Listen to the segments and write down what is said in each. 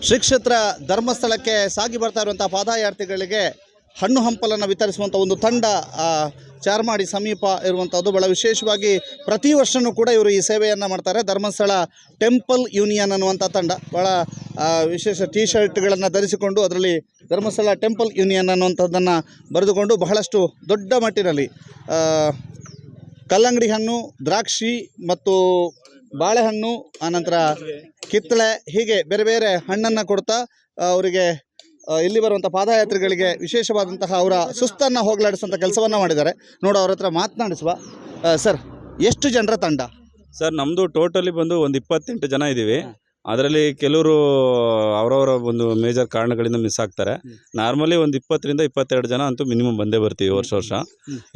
ಶ್ರೀ ಕ್ಷೇತ್ರ ಧರ್ಮಸ್ಥಳಕ್ಕೆ ಸಾಗಿ ಬರ್ತಾ ಇರುವಂಥ ಪಾದಯಾತ್ರಿಗಳಿಗೆ ಹಣ್ಣು ಹಂಪಲನ್ನು ವಿತರಿಸುವಂಥ ಒಂದು ತಂಡ ಚಾರ್ಮಾಡಿ ಸಮೀಪ ಇರುವಂಥದ್ದು. ಭಾಳ ವಿಶೇಷವಾಗಿ ಪ್ರತಿ ವರ್ಷವೂ ಕೂಡ ಇವರು ಈ ಸೇವೆಯನ್ನು ಮಾಡ್ತಾರೆ. ಧರ್ಮಸ್ಥಳ ಟೆಂಪಲ್ ಯೂನಿಯನ್ ಅನ್ನುವಂಥ ತಂಡ ಭಾಳ ವಿಶೇಷ ಟೀ ಶರ್ಟ್ಗಳನ್ನು ಧರಿಸಿಕೊಂಡು ಅದರಲ್ಲಿ ಧರ್ಮಸ್ಥಳ ಟೆಂಪಲ್ ಯೂನಿಯನ್ ಅನ್ನುವಂಥದ್ದನ್ನು ಬರೆದುಕೊಂಡು ಬಹಳಷ್ಟು ದೊಡ್ಡ ಮಟ್ಟಿನಲ್ಲಿ ಕಲ್ಲಂಗಡಿ ಹಣ್ಣು, ದ್ರಾಕ್ಷಿ ಮತ್ತು ಬಾಳೆಹಣ್ಣು, ಆನಂತರ ಕಿತ್ತಳೆ, ಹೀಗೆ ಬೇರೆ ಬೇರೆ ಹಣ್ಣನ್ನು ಕೊಡ್ತಾ ಅವರಿಗೆ ಇಲ್ಲಿ ಬರುವಂಥ ಪಾದಯಾತ್ರಿಗಳಿಗೆ ವಿಶೇಷವಾದಂತಹ ಅವರ ಸುಸ್ತನ್ನು ಹೋಗಲಾಡಿಸುವಂಥ ಕೆಲಸವನ್ನು ಮಾಡಿದ್ದಾರೆ. ನೋಡು, ಅವ್ರ ಹತ್ರ ಮಾತನಾಡಿಸುವ. ಸರ್, ಎಷ್ಟು ಜನರ ತಂಡ? ಸರ್, ನಮ್ಮದು ಟೋಟಲಿ ಬಂದು ಒಂದು 28 ಜನ ಇದ್ದೀವಿ. ಅದರಲ್ಲಿ ಕೆಲವರು ಅವರವರ ಒಂದು ಮೇಜರ್ ಕಾರಣಗಳಿಂದ ಮಿಸ್ ಆಗ್ತಾರೆ. ನಾರ್ಮಲಿ ಒಂದು 20ರಿಂದ 22 ಜನ ಅಂತೂ ಮಿನಿಮಮ್ ಬಂದೇ ಬರ್ತೀವಿ ವರ್ಷ.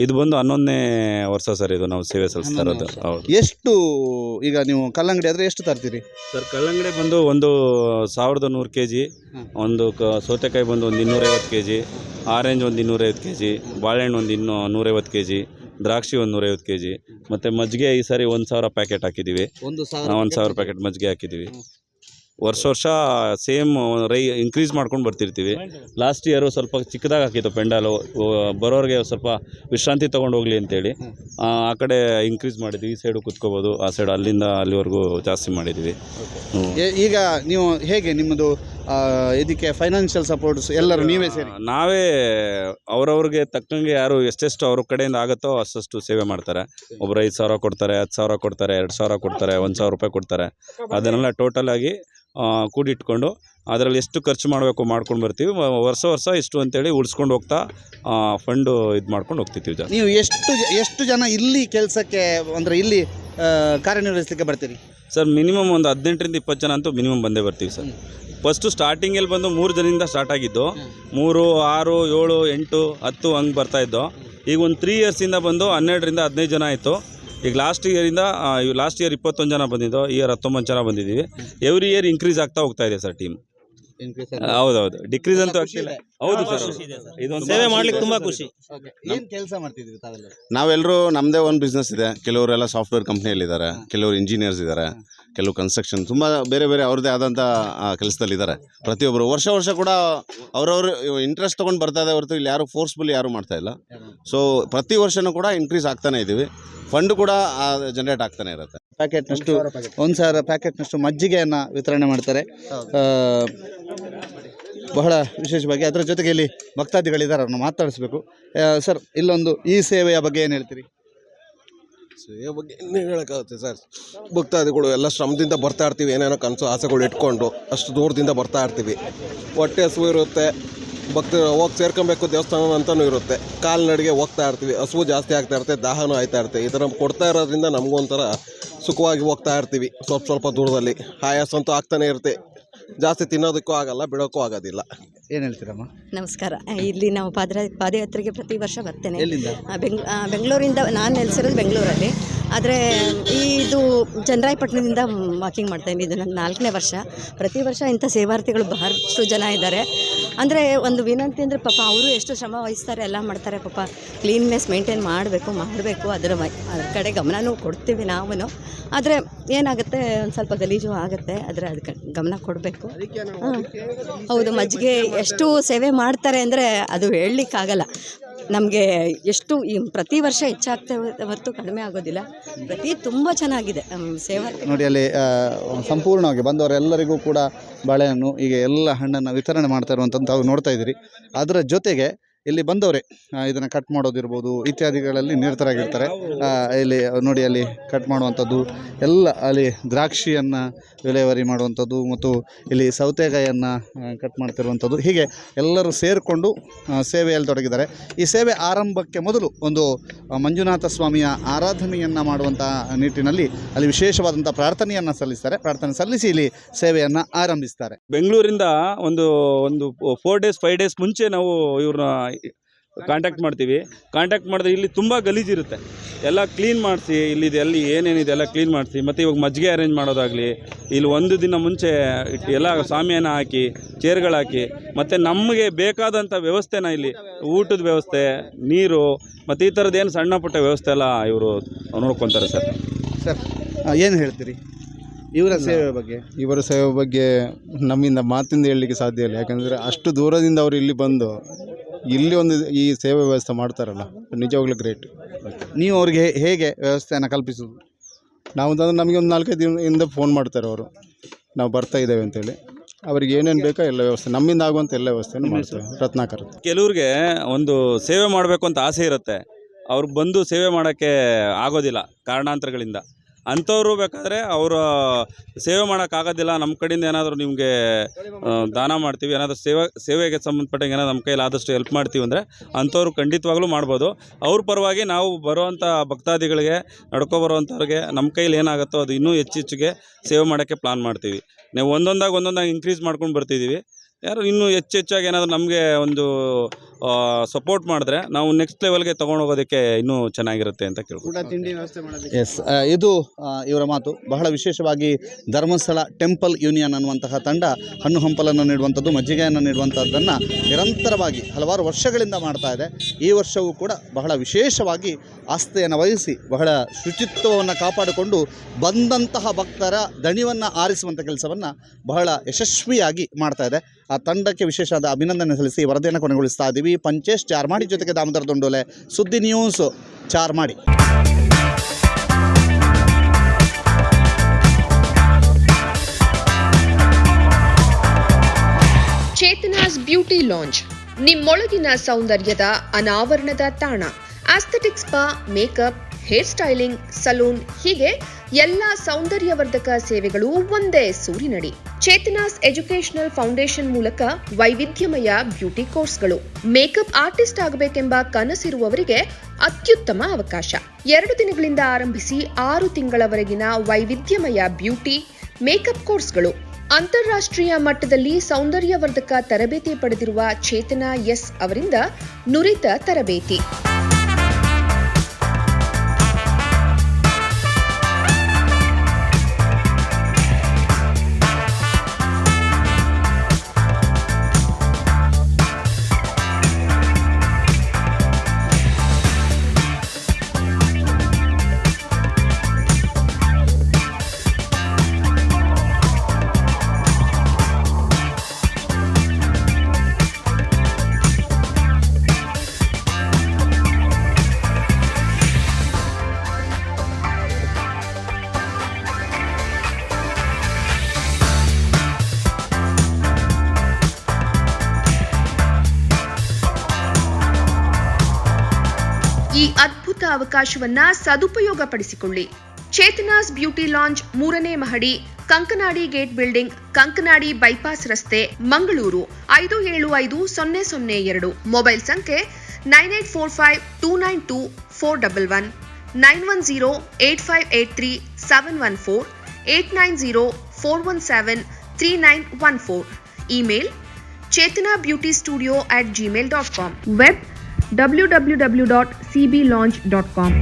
ಇದು ಬಂದು 11ನೇ ವರ್ಷ ಸರ್ ಇದು ನಾವು ಸೇವೆ ಸಲ್ಲಿಸ್ತಾ ಇರೋದು. ಹೌದು. ಎಷ್ಟು ಈಗ ನೀವು ಕಲ್ಲಂಗಡಿ ಆದರೆ ಎಷ್ಟು ತರ್ತೀರಿ ಸರ್? ಕಲ್ಲಂಗಡಿ ಬಂದು ಒಂದು 1100 kg, ಒಂದು ಸೌತೆಕಾಯಿ ಬಂದು ಒಂದು 250 kg, ಆರೆಂಜ್ ಒಂದು 250 kg, ಬಾಳೆಹಣ್ಣು ಒಂದು 150 kg, ದ್ರಾಕ್ಷಿ ಒಂದು 150 kg, ಮತ್ತು ಮಜ್ಜಿಗೆ ಈ ಸಾರಿ 1000 ಪ್ಯಾಕೆಟ್ ಹಾಕಿದ್ದೀವಿ. 1000 ಪ್ಯಾಕೆಟ್ ಮಜ್ಜಿಗೆ ಹಾಕಿದ್ದೀವಿ. ವರ್ಷ ಸೇಮ್ ಇನ್ಕ್ರೀಸ್ ಮಾಡ್ಕೊಂಡು ಬರ್ತಿರ್ತೀವಿ. ಲಾಸ್ಟ್ ಇಯರು ಸ್ವಲ್ಪ ಚಿಕ್ಕದಾಗಿ ಹಾಕಿತ್ತು ಪೆಂಡಾಲು, ಬರೋರಿಗೆ ಸ್ವಲ್ಪ ವಿಶ್ರಾಂತಿ ತೊಗೊಂಡು ಹೋಗಲಿ ಅಂತೇಳಿ ಆ ಕಡೆ ಇನ್ಕ್ರೀಸ್ ಮಾಡಿದ್ವಿ. ಈ ಸೈಡು ಕುತ್ಕೋಬೋದು, ಆ ಸೈಡ್ ಅಲ್ಲಿಂದ ಅಲ್ಲಿವರೆಗೂ ಜಾಸ್ತಿ ಮಾಡಿದ್ವಿ. ಈಗ ನೀವು ಹೇಗೆ ನಿಮ್ಮದು ಇದಕ್ಕೆ ಫೈನಾನ್ಷಿಯಲ್ ಸಪೋರ್ಟ್ಸ್ ಎಲ್ಲರೂ ನೀವೇ ಸೇರಿ? ನಾವೇ ಅವ್ರವ್ರಿಗೆ ತಕ್ಕಂಗೆ ಯಾರು ಎಷ್ಟೆಷ್ಟು ಅವ್ರ ಕಡೆಯಿಂದ ಆಗುತ್ತೋ ಅಷ್ಟು ಸೇವೆ ಮಾಡ್ತಾರೆ. ಒಬ್ಬರು 5,000 ಕೊಡ್ತಾರೆ, 10,000 ಕೊಡ್ತಾರೆ, 2,000 ಕೊಡ್ತಾರೆ, 1,000 ರೂಪಾಯಿ ಕೊಡ್ತಾರೆ. ಅದನ್ನೆಲ್ಲ ಟೋಟಲ್ ಆಗಿ ಕೂಡಿಟ್ಕೊಂಡು ಅದರಲ್ಲಿ ಎಷ್ಟು ಖರ್ಚು ಮಾಡಬೇಕು ಮಾಡ್ಕೊಂಡು ಬರ್ತೀವಿ. ವರ್ಷ ಇಷ್ಟು ಅಂತೇಳಿ ಉಳಿಸ್ಕೊಂಡು ಹೋಗ್ತಾ ಫಂಡು ಇದು ಮಾಡ್ಕೊಂಡು ಹೋಗ್ತಿರ್ತೀವಿ. ನೀವು ಎಷ್ಟು ಜನ ಇಲ್ಲಿ ಕೆಲಸಕ್ಕೆ ಅಂದರೆ ಇಲ್ಲಿ ಕಾರ್ಯನಿರ್ವಹಿಸಲಿಕ್ಕೆ ಬರ್ತೀರಿ? ಸರ್, ಮಿನಿಮಮ್ ಒಂದು 18ರಿಂದ 20 ಜನ ಅಂತೂ ಮಿನಿಮಮ್ ಬಂದೇ ಬರ್ತೀವಿ ಸರ್. ಫಸ್ಟು ಸ್ಟಾರ್ಟಿಂಗಲ್ಲಿ ಬಂದು 3 ಜನದಿಂದ ಸ್ಟಾರ್ಟ್ ಆಗಿದ್ದು, 3, 6, 7, 8, 10 ಹಂಗೆ ಬರ್ತಾಯಿದ್ದು. ಈಗ ಒಂದು 3 ಇಯರ್ಸಿಂದ ಬಂದು 12ರಿಂದ 15 ಜನ ಆಯಿತು. ಈಗ ಲಾಸ್ಟ್ ಇಯರ್ 21 ಜನ ಬಂದಿದ್ದು, ಈ ಇಯರ್ 19 ಜನ ಬಂದಿದ್ದೀವಿ. ಎವ್ರಿ ಇಯರ್ ಇನ್ಕ್ರೀಸ್ ಆಗ್ತಾ ಹೋಗ್ತಾ ಇದೆ ಸರ್ ಟೀಮ್. ಹೌದೌದು, ಡಿಕ್ರೀಸ್ ಅಂತೂ ಆಗ್ತಿಲ್ಲ. ಹೌದು ಸರ್, ಇದೊಂದು ಸೇವೆ ಮಾಡ್ಲಿಕ್ಕೆ ತುಂಬಾ ಖುಷಿ. ಏನು ಕೆಲಸ ಮಾಡ್ತಿದ್ವಿ ತಾವೆಲ್ಲ? ನಾವೆಲ್ಲರೂ ನಮ್ಮದೇ ಒಂದು ಬಿಸ್ನೆಸ್ ಇದೆ. ಕೆಲವರೆಲ್ಲ ಸಾಫ್ಟ್ವೇರ್ ಕಂಪ್ನಿಯಲ್ಲಿದ್ದಾರೆ, ಕೆಲವರು ಇಂಜಿನಿಯರ್ಸ್ ಇದ್ದಾರೆ, ಕೆಲವು ಕನ್ಸ್ಟ್ರಕ್ಷನ್, ತುಂಬ ಬೇರೆ ಬೇರೆ ಅವ್ರದ್ದೇ ಆದಂಥ ಕೆಲಸದಲ್ಲಿದ್ದಾರೆ. ಪ್ರತಿಯೊಬ್ಬರು ವರ್ಷ ಕೂಡ ಅವ್ರವ್ರು ಇಂಟ್ರೆಸ್ಟ್ ತೊಗೊಂಡು ಬರ್ತಾ ಇದೆ ಹೊರತು ಇಲ್ಲಿ ಯಾರು ಫೋರ್ಸ್ಫುಲಿ ಯಾರು ಮಾಡ್ತಾ ಇಲ್ಲ. ಸೊ ಪ್ರತಿ ವರ್ಷವೂ ಕೂಡ ಇನ್ಕ್ರೀಸ್ ಆಗ್ತಾನೆ ಇದ್ದೀವಿ. ಫಂಡ್ ಕೂಡ ಜನರೇಟ್ ಆಗ್ತಾನೆ ಇರುತ್ತೆ. ಪ್ಯಾಕೆಟ್ನಷ್ಟು 1,000 ಪ್ಯಾಕೆಟ್ನಷ್ಟು ಮಜ್ಜಿಗೆಯನ್ನು ವಿತರಣೆ ಮಾಡ್ತಾರೆ. ಬಹಳ ವಿಶೇಷವಾಗಿ ಅದರ ಜೊತೆಗೆ ಇಲ್ಲಿ ಭಕ್ತಾದಿಗಳಿದ್ದಾರೆ, ಅವ್ರನ್ನ ಮಾತಾಡಿಸ್ಬೇಕು. ಸರ್, ಇಲ್ಲೊಂದು ಈ ಸೇವೆಯ ಬಗ್ಗೆ ಏನು ಹೇಳ್ತೀರಿ? ಸೇವೆ ಬಗ್ಗೆ ಇನ್ನೇನು ಹೇಳೋಕ್ಕಾಗುತ್ತೆ ಸರ್? ಭಕ್ತಾದಿಗಳು ಎಲ್ಲ ಶ್ರಮದಿಂದ ಬರ್ತಾ ಇರ್ತೀವಿ, ಏನೇನೋ ಕನಸು ಆಸೆಗಳು ಇಟ್ಕೊಂಡು ಅಷ್ಟು ದೂರದಿಂದ ಬರ್ತಾ ಇರ್ತೀವಿ. ಹೊಟ್ಟೆ ಹಸಿವು ಇರುತ್ತೆ, ಭಕ್ತರು ಹೋಗಿ ಸೇರ್ಕೊಬೇಕು ದೇವಸ್ಥಾನ ಅಂತಲೂ ಇರುತ್ತೆ. ಕಾಲ್ನಡಿಗೆ ಹೋಗ್ತಾ ಇರ್ತೀವಿ, ಹಸಿವು ಜಾಸ್ತಿ ಆಗ್ತಾ ಇರುತ್ತೆ, ದಾಹನೂ ಆಯ್ತಾ ಇರುತ್ತೆ. ಈ ಥರ ಕೊಡ್ತಾ ಇರೋದ್ರಿಂದ ನಮಗೊಂಥರ ಸುಖವಾಗಿ ಹೋಗ್ತಾ ಇರ್ತೀವಿ. ಸ್ವಲ್ಪ ದೂರದಲ್ಲಿ ಆಯಾಸ ಅಂತೂ ಆಗ್ತಾನೆ ಇರುತ್ತೆ. ಜಾಸ್ತಿ ತಿನ್ನೋದಕ್ಕೂ ಆಗಲ್ಲ, ಬಿಡೋಕ್ಕೂ ಆಗೋದಿಲ್ಲ. ಏನು ಹೇಳ್ತೀರಮ್ಮ? ನಮಸ್ಕಾರ. ಇಲ್ಲಿ ನಾವು ಪಾದಯಾತ್ರೆಗೆ ಪ್ರತಿ ವರ್ಷ ಬರ್ತೇನೆ. ಎಲ್ಲಿಂದ? ಬೆಂಗಳೂರಿಂದ. ನಾನು ನೆಲೆಸಿರೋದು ಬೆಂಗಳೂರಲ್ಲಿ, ಆದರೆ ಇದು ಚನ್ನರಾಯಪಟ್ಟಣದಿಂದ ವಾಕಿಂಗ್ ಮಾಡ್ತಾಯಿದ್ದೀನಿ. ಇದು ನನ್ನ 4ನೇ ವರ್ಷ. ಪ್ರತಿ ವರ್ಷ ಇಂಥ ಸೇವಾರ್ಥಿಗಳು ಬಹಳಷ್ಟು ಜನ ಇದ್ದಾರೆ. ಅಂದರೆ ಒಂದು ವಿನಂತಿ ಅಂದರೆ ಪಾಪ ಅವರು ಎಷ್ಟು ಶ್ರಮ ವಹಿಸ್ತಾರೆ, ಎಲ್ಲ ಮಾಡ್ತಾರೆ. ಪಾಪ ಕ್ಲೀನ್ನೆಸ್ ಮೇಂಟೈನ್ ಮಾಡಬೇಕು. ಅದರ ಕಡೆ ಗಮನವೂ ಕೊಡ್ತೀವಿ ನಾವು. ಆದರೆ ಏನಾಗುತ್ತೆ, ಒಂದು ಸ್ವಲ್ಪ ಗಲೀಜು ಆಗುತ್ತೆ, ಆದರೆ ಅದಕ್ಕೆ ಗಮನ ಕೊಡಬೇಕು. ಹೌದು, ಮಜ್ಜಿಗೆ ಎಷ್ಟು ಸೇವೆ ಮಾಡ್ತಾರೆ ಅಂದರೆ ಅದು ಹೇಳಲಿಕ್ಕಾಗಲ್ಲ. ನಮಗೆ ಎಷ್ಟು ಪ್ರತಿ ವರ್ಷ ಹೆಚ್ಚಾಗ್ತೇವೆ ಹೊರತು ಕಡಿಮೆ ಆಗೋದಿಲ್ಲ. ತುಂಬ ಚೆನ್ನಾಗಿದೆ ಸೇವಾ. ನೋಡಿ, ಅಲ್ಲಿ ಸಂಪೂರ್ಣವಾಗಿ ಬಂದವರೆಲ್ಲರಿಗೂ ಕೂಡ ಬಾಳೆಹಣ್ಣು, ಹೀಗೆ ಎಲ್ಲ ಹಣ್ಣನ್ನು ವಿತರಣೆ ಮಾಡ್ತಾ ಇರುವಂಥದ್ದು ತಾವು ನೋಡ್ತಾ ಇದ್ದೀರಿ. ಅದರ ಜೊತೆಗೆ ಇಲ್ಲಿ ಬಂದವರೇ ಇದನ್ನು ಕಟ್ ಮಾಡೋದಿರ್ಬೋದು ಇತ್ಯಾದಿಗಳಲ್ಲಿ ನಿರತರಾಗಿರ್ತಾರೆ. ಇಲ್ಲಿ ನೋಡಿ, ಅಲ್ಲಿ ಕಟ್ ಮಾಡುವಂಥದ್ದು ಎಲ್ಲ, ಅಲ್ಲಿ ದ್ರಾಕ್ಷಿಯನ್ನು ವಿಲೇವಾರಿ ಮಾಡುವಂಥದ್ದು ಮತ್ತು ಇಲ್ಲಿ ಸೌತೆಕಾಯಿಯನ್ನು ಕಟ್ ಮಾಡ್ತಿರುವಂಥದ್ದು, ಹೀಗೆ ಎಲ್ಲರೂ ಸೇರಿಕೊಂಡು ಸೇವೆಯಲ್ಲಿ ತೊಡಗಿದ್ದಾರೆ. ಈ ಸೇವೆ ಆರಂಭಕ್ಕೆ ಮೊದಲು ಒಂದು ಮಂಜುನಾಥ ಸ್ವಾಮಿಯ ಆರಾಧನೆಯನ್ನು ಮಾಡುವಂಥ ನಿಟ್ಟಿನಲ್ಲಿ ಅಲ್ಲಿ ವಿಶೇಷವಾದಂಥ ಪ್ರಾರ್ಥನೆಯನ್ನು ಸಲ್ಲಿಸ್ತಾರೆ. ಪ್ರಾರ್ಥನೆ ಸಲ್ಲಿಸಿ ಇಲ್ಲಿ ಸೇವೆಯನ್ನು ಆರಂಭಿಸ್ತಾರೆ. ಬೆಂಗಳೂರಿಂದ ಒಂದು 4 days 5 days ಮುಂಚೆ ನಾವು ಇವ್ರನ್ನ ಕಾಂಟ್ಯಾಕ್ಟ್ ಮಾಡ್ತೀವಿ. ಕಾಂಟ್ಯಾಕ್ಟ್ ಮಾಡಿದ್ರೆ ಇಲ್ಲಿ ತುಂಬ ಗಲೀಜಿರುತ್ತೆ, ಎಲ್ಲ ಕ್ಲೀನ್ ಮಾಡಿಸಿ, ಇಲ್ಲಿದೆ ಅಲ್ಲಿ ಏನೇನಿದೆ ಎಲ್ಲ ಕ್ಲೀನ್ ಮಾಡಿಸಿ. ಮತ್ತು ಇವಾಗ ಮಜ್ಜಿಗೆ ಅರೇಂಜ್ ಮಾಡೋದಾಗಲಿ, ಇಲ್ಲಿ 1 ದಿನ ಮುಂಚೆ ಎಲ್ಲ ಸಾಮಿಯಾನ ಹಾಕಿ, ಚೇರ್ಗಳು ಹಾಕಿ, ಮತ್ತು ನಮಗೆ ಬೇಕಾದಂಥ ವ್ಯವಸ್ಥೆನ ಇಲ್ಲಿ ಊಟದ ವ್ಯವಸ್ಥೆ, ನೀರು ಮತ್ತು ಈ ಥರದ್ದು ಏನು ಸಣ್ಣ ಪುಟ್ಟ ವ್ಯವಸ್ಥೆ ಎಲ್ಲ ಇವರು ನೋಡ್ಕೊತಾರೆ ಸರ್. ಏನು ಹೇಳ್ತೀರಿ? ಇವರ ಸೇವೆ ಬಗ್ಗೆ? ಇವರ ಸೇವೆ ಬಗ್ಗೆ ನಮ್ಮಿಂದ ಮಾತಿಂದ ಹೇಳಲಿಕ್ಕೆ ಸಾಧ್ಯ ಇಲ್ಲ. ಯಾಕಂದರೆ ಅಷ್ಟು ದೂರದಿಂದ ಅವರು ಇಲ್ಲಿ ಬಂದು ಇಲ್ಲಿ ಒಂದು ಈ ಸೇವೆ ವ್ಯವಸ್ಥೆ ಮಾಡ್ತಾರಲ್ಲ, ನಿಜವಾಗ್ಲೂ ಗ್ರೇಟ್. ನೀವು ಅವ್ರಿಗೆ ಹೇಗೆ ವ್ಯವಸ್ಥೆಯನ್ನು ಕಲ್ಪಿಸೋದು? ನಾವು ಅಂತಂದ್ರೆ ನಮಗೆ ಒಂದು 4-5 ದಿನದಿಂದ ಫೋನ್ ಮಾಡ್ತಾರೆ ಅವರು, ನಾವು ಬರ್ತಾ ಇದ್ದೇವೆ ಅಂತೇಳಿ. ಅವರಿಗೆ ಏನೇನು ಬೇಕೋ ಎಲ್ಲ ವ್ಯವಸ್ಥೆ, ನಮ್ಮಿಂದ ಆಗುವಂಥ ಎಲ್ಲ ವ್ಯವಸ್ಥೆಯನ್ನು ಮಾಡ್ತೇವೆ. ರತ್ನಾಕರ್. ಕೆಲವ್ರಿಗೆ ಒಂದು ಸೇವೆ ಮಾಡಬೇಕು ಅಂತ ಆಸೆ ಇರುತ್ತೆ, ಅವ್ರು ಬಂದು ಸೇವೆ ಮಾಡೋಕ್ಕೆ ಆಗೋದಿಲ್ಲ ಕಾರಣಾಂತರಗಳಿಂದ. ಅಂಥವ್ರು ಬೇಕಾದರೆ ಅವರು ಸೇವೆ ಮಾಡೋಕ್ಕಾಗೋದಿಲ್ಲ, ನಮ್ಮ ಕಡೆಯಿಂದ ಏನಾದರೂ ನಿಮಗೆ ದಾನ ಮಾಡ್ತೀವಿ, ಏನಾದರೂ ಸೇವೆಗೆ ಸಂಬಂಧಪಟ್ಟಂಗೆ ಏನಾದರೂ ನಮ್ಮ ಕೈಯಲ್ಲಿ ಆದಷ್ಟು ಹೆಲ್ಪ್ ಮಾಡ್ತೀವಿ ಅಂದರೆ ಅಂಥವ್ರು ಖಂಡಿತವಾಗ್ಲೂ ಮಾಡ್ಬೋದು. ಅವ್ರ ಪರವಾಗಿ ನಾವು ಬರುವಂಥ ಭಕ್ತಾದಿಗಳಿಗೆ, ನಡ್ಕೊಬರುವಂಥವ್ರಿಗೆ ನಮ್ಮ ಕೈಯಲ್ಲಿ ಏನಾಗುತ್ತೋ ಅದು ಇನ್ನೂ ಹೆಚ್ಚಿಗೆ ಸೇವೆ ಮಾಡೋಕ್ಕೆ ಪ್ಲಾನ್ ಮಾಡ್ತೀವಿ. ನಾವು ಒಂದೊಂದಾಗಿ ಇನ್ಕ್ರೀಸ್ ಮಾಡ್ಕೊಂಡು ಬರ್ತಿದ್ದೀವಿ. ಯಾರು ಇನ್ನೂ ಹೆಚ್ಚಾಗಿ ಏನಾದರೂ ನಮಗೆ ಒಂದು ಸಪೋರ್ಟ್ ಮಾಡಿದ್ರೆ ನಾವು ನೆಕ್ಸ್ಟ್ ಲೆವೆಲ್ಗೆ ತೊಗೊಂಡೋಗೋದಕ್ಕೆ ಇನ್ನೂ ಚೆನ್ನಾಗಿರುತ್ತೆ ಅಂತ ಕೇಳ್ಬೋದು. ಎಸ್, ಇದು ಇವರ ಮಾತು. ಬಹಳ ವಿಶೇಷವಾಗಿ ಧರ್ಮಸ್ಥಳ ಟೆಂಪಲ್ ಯೂನಿಯನ್ ಅನ್ನುವಂತಹ ತಂಡ ಹಣ್ಣು ಹಂಪಲನ್ನು ನೀಡುವಂಥದ್ದು, ಮಜ್ಜಿಗೆಯನ್ನು ನೀಡುವಂಥದ್ದನ್ನು ನಿರಂತರವಾಗಿ ಹಲವಾರು ವರ್ಷಗಳಿಂದ ಮಾಡ್ತಾ ಇದೆ. ಈ ವರ್ಷವೂ ಕೂಡ ಬಹಳ ವಿಶೇಷವಾಗಿ ಆಸ್ಥೆಯನ್ನು ವಹಿಸಿ ಬಹಳ ಶುಚಿತ್ವವನ್ನು ಕಾಪಾಡಿಕೊಂಡು ಬಂದಂತಹ ಭಕ್ತರ ದಣಿವನ್ನು ಆರಿಸುವಂಥ ಕೆಲಸವನ್ನು ಬಹಳ ಯಶಸ್ವಿಯಾಗಿ ಮಾಡ್ತಾ ಇದೆ. ಆ ತಂಡಕ್ಕೆ ವಿಶೇಷವಾದ ಅಭಿನಂದನೆ ಸಲ್ಲಿಸಿ ವರದಿಯನ್ನು ಕೊನೆಗೊಳಿಸ್ತಾ ಇದ್ದೀವಿ. ಪಂಚೇಶ್ ಚಾರ್ಮಾಡಿ ಜೊತೆಗೆ ದಾಮೋದರ ದೊಂಡೋಲೆ, ಸುದ್ದಿ news, Charmadi. Chetana's beauty lounge, ನಿಮ್ಮೊಳಗಿನ ಸೌಂದರ್ಯದ ಅನಾವರಣದ ತಾಣ. Aesthetic spa, makeup, hair styling, salon, ಹೀಗೆ ಎಲ್ಲ ಸೌಂದರ್ಯವರ್ಧಕ ಸೇವೆಗಳು ಒಂದೇ ಸೂರಿನಡಿ. ಚೇತನಾಸ್ ಎಜುಕೇಶನಲ್ ಫೌಂಡೇಶನ್ ಮೂಲಕ ವೈವಿಧ್ಯಮಯ ಬ್ಯೂಟಿ ಕೋರ್ಸ್ಗಳು. ಮೇಕಪ್ ಆರ್ಟಿಸ್ಟ್ ಆಗಬೇಕೆಂಬ ಕನಸಿರುವವರಿಗೆ ಅತ್ಯುತ್ತಮ ಅವಕಾಶ. 2 ದಿನಗಳಿಂದ ಆರಂಭಿಸಿ 6 ತಿಂಗಳವರೆಗಿನ ವೈವಿಧ್ಯಮಯ ಬ್ಯೂಟಿ, ಮೇಕಪ್ ಕೋರ್ಸ್ಗಳು. ಅಂತಾರಾಷ್ಟ್ರೀಯ ಮಟ್ಟದಲ್ಲಿ ಸೌಂದರ್ಯವರ್ಧಕ ತರಬೇತಿ ಪಡೆದಿರುವ ಚೇತನಾ ಎಸ್ ಅವರಿಂದ ನುರಿತ ತರಬೇತಿ. ಈ ಅದ್ಭುತ ಅವಕಾಶವನ್ನ ಸದುಪಯೋಗಪಡಿಸಿಕೊಳ್ಳಿ. ಚೇತನಾಸ್ ಬ್ಯೂಟಿ ಲಾಂಜ್, 3ನೇ ಮಹಡಿ, Kankanadi gate building, Kankanadi bypass ರಸ್ತೆ, ಮಂಗಳೂರು 575002. ಮೊಬೈಲ್ ಸಂಖ್ಯೆ 9845292411, 9108583714, 8904173914. Email chetanabeautystudio@gmail.com. Web www.cblaunch.com.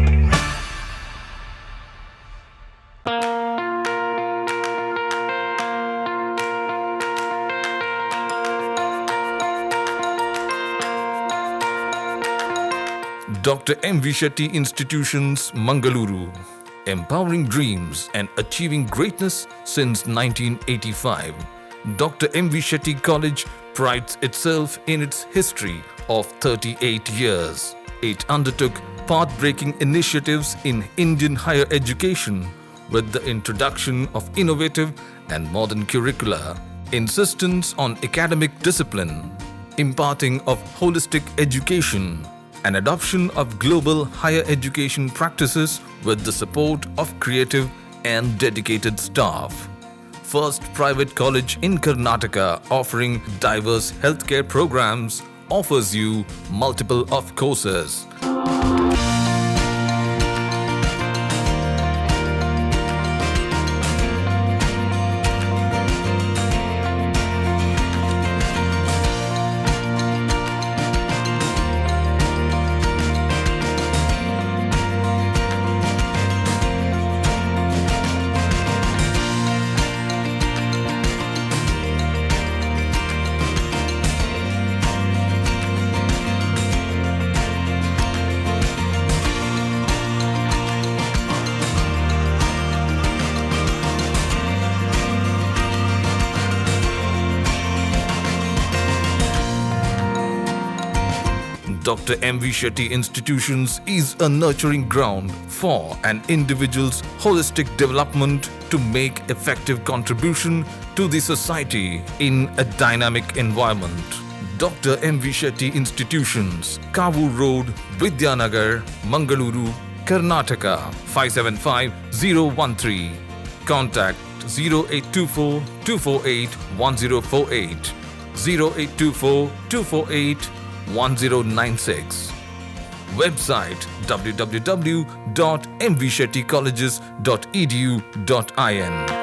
Dr. M.V. Shetty Institutions, Mangaluru. Empowering dreams and achieving greatness since 1985. Dr. M.V. Shetty College prides itself in its history of 38 years. It undertook path-breaking initiatives in Indian higher education with the introduction of innovative and modern curricula, insistence on academic discipline, imparting of holistic education, and adoption of global higher education practices with the support of creative and dedicated staff. First private college in Karnataka offering diverse healthcare programs, offers you multiple of courses. Dr. M.V. Shetty Institutions is a nurturing ground for an individual's holistic development to make effective contribution to the society in a dynamic environment. Dr. M.V. Shetty Institutions, Kavu Road, Vidyanagar, Mangaluru, Karnataka 575013. Contact 0824 248 1048, 0824 248 1096. Website www.mvshettycolleges.edu.in.